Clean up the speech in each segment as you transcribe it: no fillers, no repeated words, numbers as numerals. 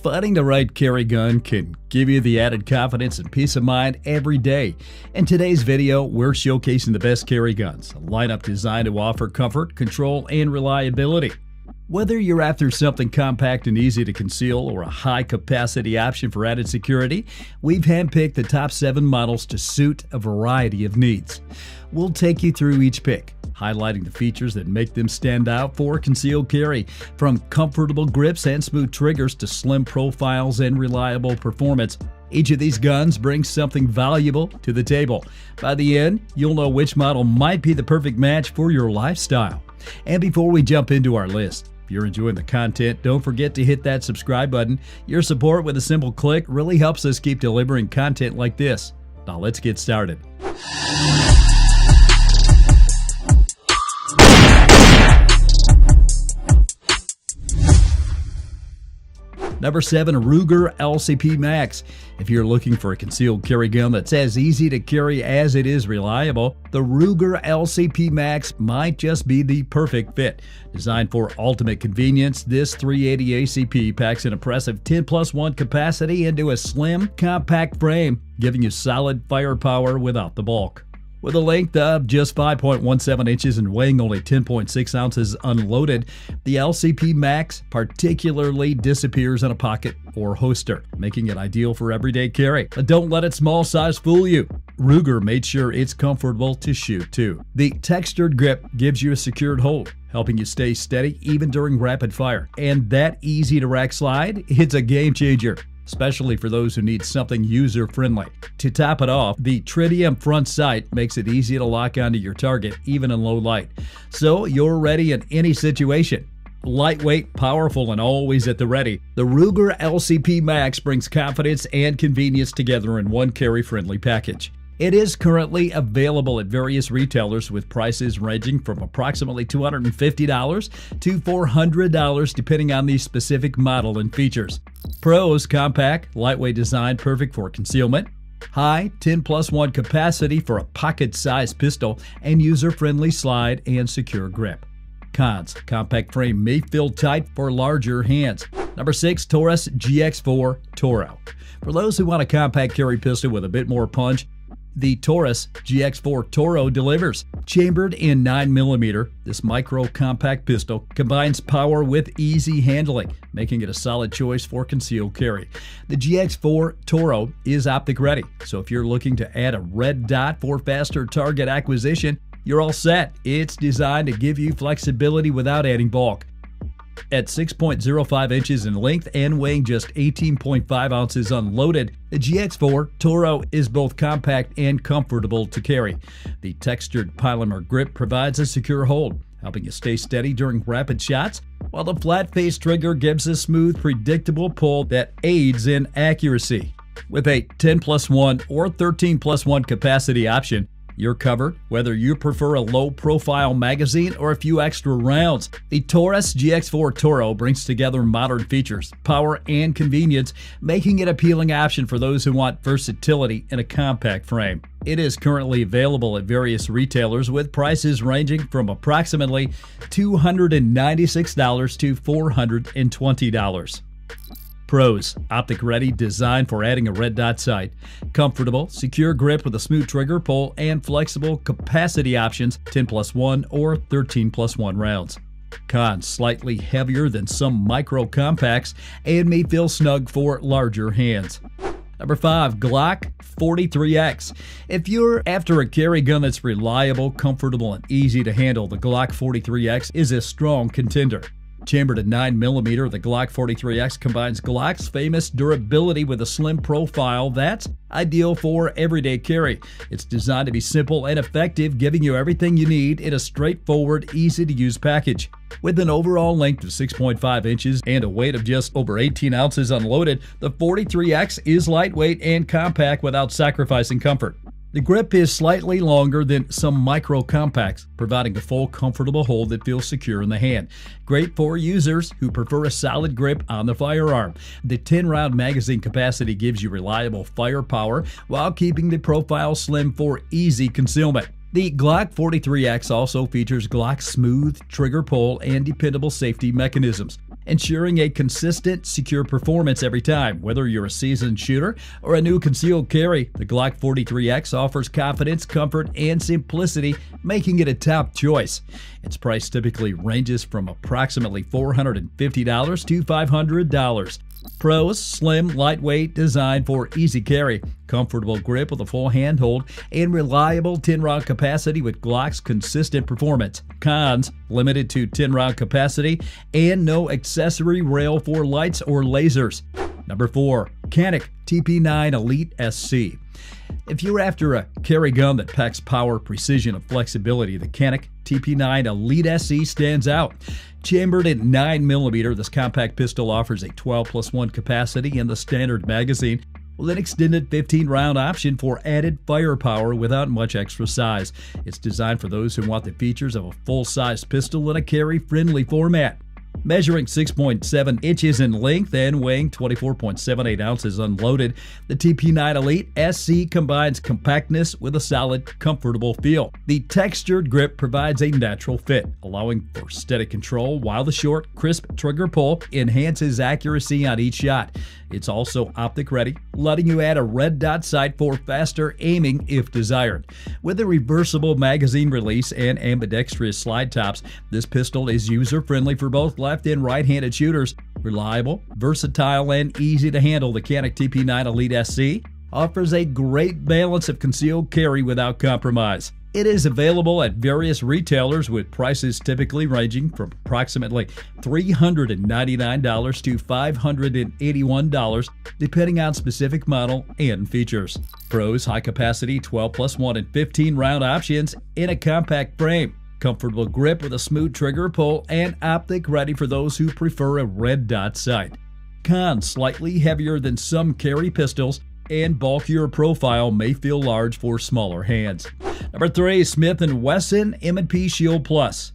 Finding the right carry gun can give you the added confidence and peace of mind every day. In today's video, we're showcasing the best carry guns, a lineup designed to offer comfort, control, and reliability. Whether you're after something compact and easy to conceal or a high-capacity option for added security, we've handpicked the top 7 models to suit a variety of needs. We'll take you through each pick, highlighting the features that make them stand out for concealed carry, from comfortable grips and smooth triggers to slim profiles and reliable performance. Each of these guns brings something valuable to the table. By the end, you'll know which model might be the perfect match for your lifestyle. And before we jump into our list, if you're enjoying the content, don't forget to hit that subscribe button. Your support with a simple click really helps us keep delivering content like this. Now let's get started. Number 7, Ruger LCP Max. If you're looking for a concealed carry gun that's as easy to carry as it is reliable, the Ruger LCP Max might just be the perfect fit. Designed for ultimate convenience, this 380 ACP packs an impressive 10+1 capacity into a slim, compact frame, giving you solid firepower without the bulk. With a length of just 5.17 inches and weighing only 10.6 ounces unloaded, the LCP Max particularly disappears in a pocket or holster, making it ideal for everyday carry. But don't let its small size fool you. Ruger made sure it's comfortable to shoot too. The textured grip gives you a secured hold, helping you stay steady even during rapid fire. And that easy to rack slide, it's a game changer, especially for those who need something user-friendly. To top it off, the tritium front sight makes it easy to lock onto your target even in low light, so you're ready in any situation. Lightweight, powerful, and always at the ready, the Ruger LCP Max brings confidence and convenience together in one carry-friendly package. It is currently available at various retailers with prices ranging from approximately $250 to $400 depending on the specific model and features. Pros: compact, lightweight design perfect for concealment. High 10+1 capacity for a pocket-sized pistol and user-friendly slide and secure grip. Cons: compact frame may feel tight for larger hands. Number 6, Taurus GX4 Toro. For those who want a compact carry pistol with a bit more punch, the Taurus GX4 Toro delivers. Chambered in 9mm, this micro-compact pistol combines power with easy handling, making it a solid choice for concealed carry. The GX4 Toro is optic ready, so if you're looking to add a red dot for faster target acquisition, you're all set. It's designed to give you flexibility without adding bulk. At 6.05 inches in length and weighing just 18.5 ounces unloaded, the GX4 Toro is both compact and comfortable to carry. The textured polymer grip provides a secure hold, helping you stay steady during rapid shots, while the flat-face trigger gives a smooth, predictable pull that aids in accuracy. With a 10+1 or 13+1 capacity option, you're covered whether you prefer a low-profile magazine or a few extra rounds. The Taurus GX4 Toro brings together modern features, power, and convenience, making it an appealing option for those who want versatility in a compact frame. It is currently available at various retailers with prices ranging from approximately $296 to $420. Pros: optic ready, designed for adding a red dot sight. Comfortable, secure grip with a smooth trigger pull and flexible capacity options, 10+1 or 13+1 rounds. Cons: slightly heavier than some micro compacts and may feel snug for larger hands. Number 5, Glock 43X. If you're after a carry gun that's reliable, comfortable, and easy to handle, the Glock 43X is a strong contender. Chambered at 9mm, the Glock 43X combines Glock's famous durability with a slim profile that's ideal for everyday carry. It's designed to be simple and effective, giving you everything you need in a straightforward, easy-to-use package. With an overall length of 6.5 inches and a weight of just over 18 ounces unloaded, the 43X is lightweight and compact without sacrificing comfort. The grip is slightly longer than some micro compacts, providing a full, comfortable hold that feels secure in the hand. Great for users who prefer a solid grip on the firearm. The 10-round magazine capacity gives you reliable firepower while keeping the profile slim for easy concealment. The Glock 43X also features Glock's smooth trigger pull and dependable safety mechanisms. ensuring a consistent, secure performance every time. Whether you're a seasoned shooter or a new concealed carry, the Glock 43X offers confidence, comfort, and simplicity, making it a top choice. Its price typically ranges from approximately $450 to $500. Pros: slim, lightweight, designed for easy carry, comfortable grip with a full handhold, and reliable 10-round capacity with Glock's consistent performance. Cons: limited to 10-round capacity and no accessory rail for lights or lasers. Number 4. Canik TP9 Elite SC. If you're after a carry gun that packs power, precision, and flexibility, the Canik TP9 Elite SC stands out. Chambered in 9mm, this compact pistol offers a 12+1 capacity in the standard magazine, with an extended 15-round option for added firepower without much extra size. It's designed for those who want the features of a full-size pistol in a carry-friendly format. Measuring 6.7 inches in length and weighing 24.78 ounces unloaded, the TP9 Elite SC combines compactness with a solid, comfortable feel. The textured grip provides a natural fit, allowing for steady control, while the short, crisp trigger pull enhances accuracy on each shot. It's also optic ready, letting you add a red dot sight for faster aiming if desired. With a reversible magazine release and ambidextrous slide tops, this pistol is user-friendly for both left and right-handed shooters. Reliable, versatile, and easy to handle, the Canik TP9 Elite SC offers a great balance of concealed carry without compromise. It is available at various retailers, with prices typically ranging from approximately $399 to $581, depending on specific model and features. Pros: high capacity 12+1 and 15-round options in a compact frame, comfortable grip with a smooth trigger pull, and optic ready for those who prefer a red dot sight. Cons: slightly heavier than some carry pistols and bulkier profile may feel large for smaller hands. Number 3. Smith & Wesson M&P Shield Plus.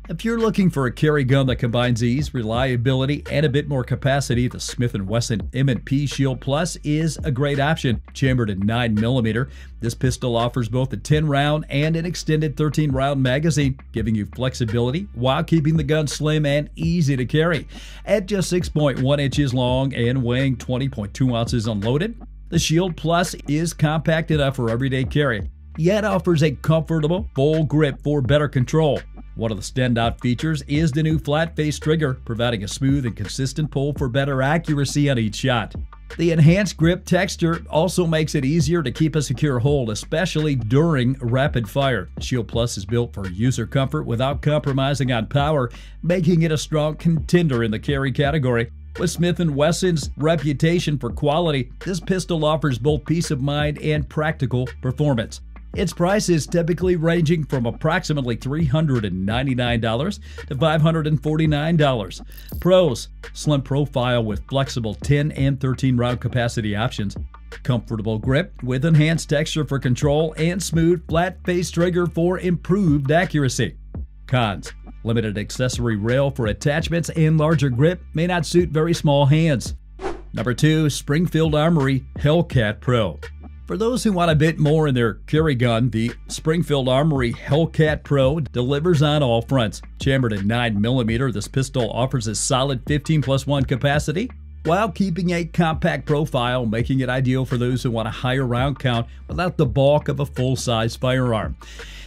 If you're looking for a carry gun that combines ease, reliability, and a bit more capacity, the Smith & Wesson M&P Shield Plus is a great option. Chambered in 9mm, this pistol offers both a 10-round and an extended 13-round magazine, giving you flexibility while keeping the gun slim and easy to carry. At just 6.1 inches long and weighing 20.2 ounces unloaded, the Shield Plus is compact enough for everyday carry, yet offers a comfortable, full grip for better control. One of the standout features is the new flat-face trigger, providing a smooth and consistent pull for better accuracy on each shot. The enhanced grip texture also makes it easier to keep a secure hold, especially during rapid fire. The Shield Plus is built for user comfort without compromising on power, making it a strong contender in the carry category. With Smith & Wesson's reputation for quality, this pistol offers both peace of mind and practical performance. Its price is typically ranging from approximately $399 to $549. Pros: slim profile with flexible 10 and 13 round capacity options, comfortable grip with enhanced texture for control, and smooth flat face trigger for improved accuracy. Cons: limited accessory rail for attachments and larger grip may not suit very small hands. Number 2. Springfield Armory Hellcat Pro. For those who want a bit more in their carry gun, the Springfield Armory Hellcat Pro delivers on all fronts. Chambered in 9mm, this pistol offers a solid 15+1 capacity while keeping a compact profile, making it ideal for those who want a higher round count without the bulk of a full-size firearm.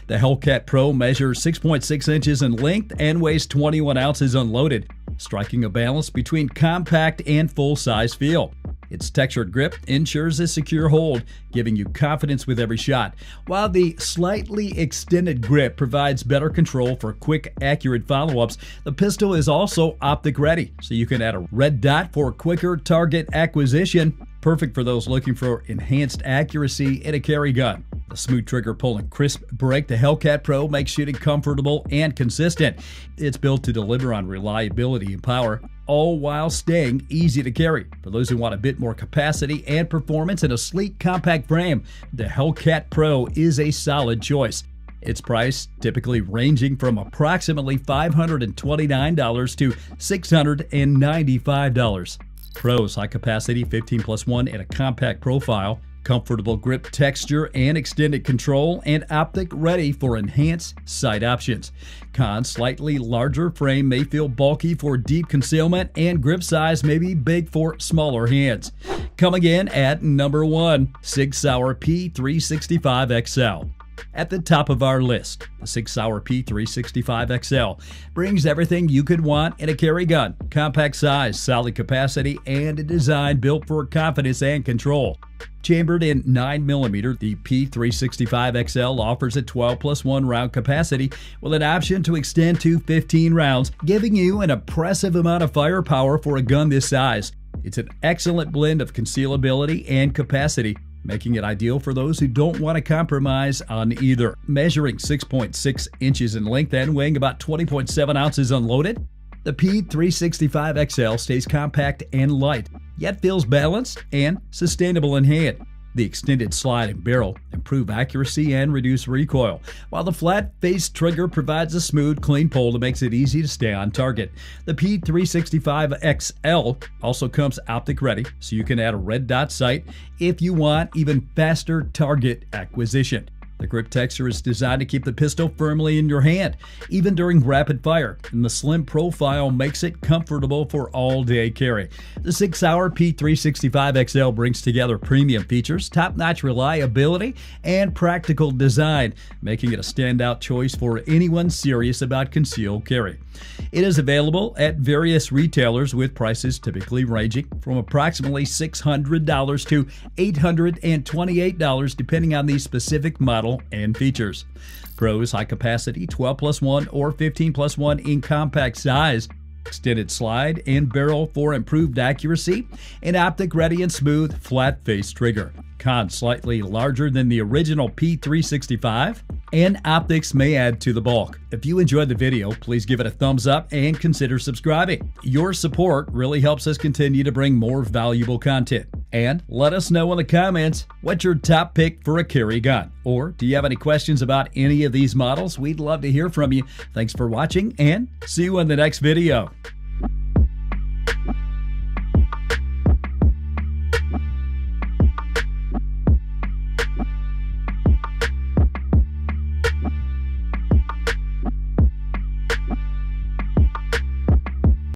The Hellcat Pro measures 6.6 inches in length and weighs 21 ounces unloaded, striking a balance between compact and full-size feel. Its textured grip ensures a secure hold, giving you confidence with every shot, while the slightly extended grip provides better control for quick, accurate follow-ups. The pistol is also optic ready, so you can add a red dot for quicker target acquisition, perfect for those looking for enhanced accuracy in a carry gun. The smooth trigger pull and crisp break, the Hellcat Pro makes shooting comfortable and consistent. It's built to deliver on reliability and power, all while staying easy to carry. For those who want a bit more capacity and performance in a sleek, compact frame, the Hellcat Pro is a solid choice. Its price typically ranging from approximately $529 to $695. Pros: high capacity 15+1 and a compact profile, Comfortable grip texture and extended control, and optic ready for enhanced sight options. Cons: slightly larger frame may feel bulky for deep concealment, and grip size may be big for smaller hands. Coming in at number 1, Sig Sauer P365 XL. At the top of our list, the Sig Sauer P365 XL brings everything you could want in a carry gun: compact size, solid capacity, and a design built for confidence and control. Chambered in 9mm, the P365 XL offers a 12+1 round capacity with an option to extend to 15 rounds, giving you an impressive amount of firepower for a gun this size. It's an excellent blend of concealability and capacity, making it ideal for those who don't want to compromise on either. Measuring 6.6 inches in length and weighing about 20.7 ounces unloaded, the P365 XL stays compact and light, yet feels balanced and sustainable in hand. The extended slide and barrel improve accuracy and reduce recoil, while the flat-faced trigger provides a smooth, clean pull that makes it easy to stay on target. The P365 XL also comes optic ready, so you can add a red dot sight if you want even faster target acquisition. The grip texture is designed to keep the pistol firmly in your hand, even during rapid fire, and the slim profile makes it comfortable for all-day carry. The Sig Sauer P365 XL brings together premium features, top-notch reliability, and practical design, making it a standout choice for anyone serious about concealed carry. It is available at various retailers with prices typically ranging from approximately $600 to $828 depending on the specific model and features. Pros: high capacity, 12+1 or 15+1 in compact size, extended slide and barrel for improved accuracy, and optic ready and smooth flat face trigger. Cons: slightly larger than the original P365, and optics may add to the bulk. If you enjoyed the video, please give it a thumbs up and consider subscribing. Your support really helps us continue to bring more valuable content. And let us know in the comments what's your top pick for a carry gun. Or do you have any questions about any of these models? We'd love to hear from you. Thanks for watching, and see you in the next video.